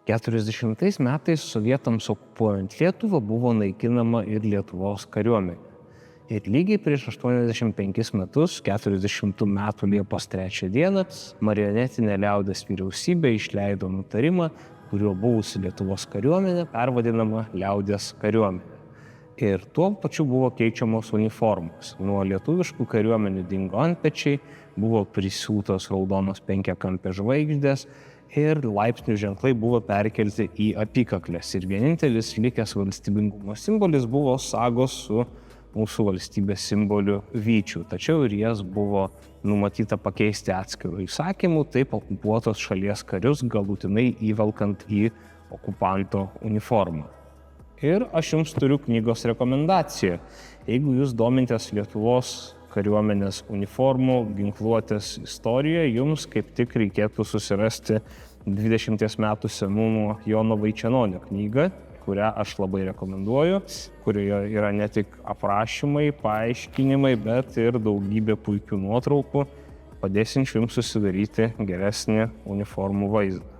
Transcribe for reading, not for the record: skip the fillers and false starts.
40 metais sovietams okupuojant Lietuvą buvo naikinama ir Lietuvos kariuomenė. Ir lygiai prieš 85 metus, 40 metų Liepos 3 dieną, marionetinė liaudies vyriausybė išleido nutarimą, kuriuo buvusi Lietuvos kariuomenė pervadinama liaudies kariuomenė. Ir tuo pačiu buvo keičiamos uniformos. Nuo lietuviškų kariuomenių dingo antpečiai, buvo prisiūtos raudonos penkiakampės žvaigždės ir laipsnių ženklai buvo perkelti į apykaklės. Ir vienintelis likęs valstybingumo simbolis buvo sagos su mūsų valstybės simboliu vyčiu. Tačiau ir jas buvo numatyta pakeisti atskirų įsakymų, taip okupuotos šalies karius galutinai įvelkant į okupanto uniformą. Ir aš jums turiu knygos rekomendaciją. Jeigu jūs domintės Lietuvos kariuomenės uniformų, ginkluotės istoriją, jums kaip tik reikėtų susirasti 20 metų senumo Jono Vaičenonio knygą, kurią aš labai rekomenduoju, kurioje yra ne tik aprašymai, paaiškinimai, bet ir daugybė puikių nuotraukų, padėsinčių jums susidaryti geresnį uniformų vaizdą.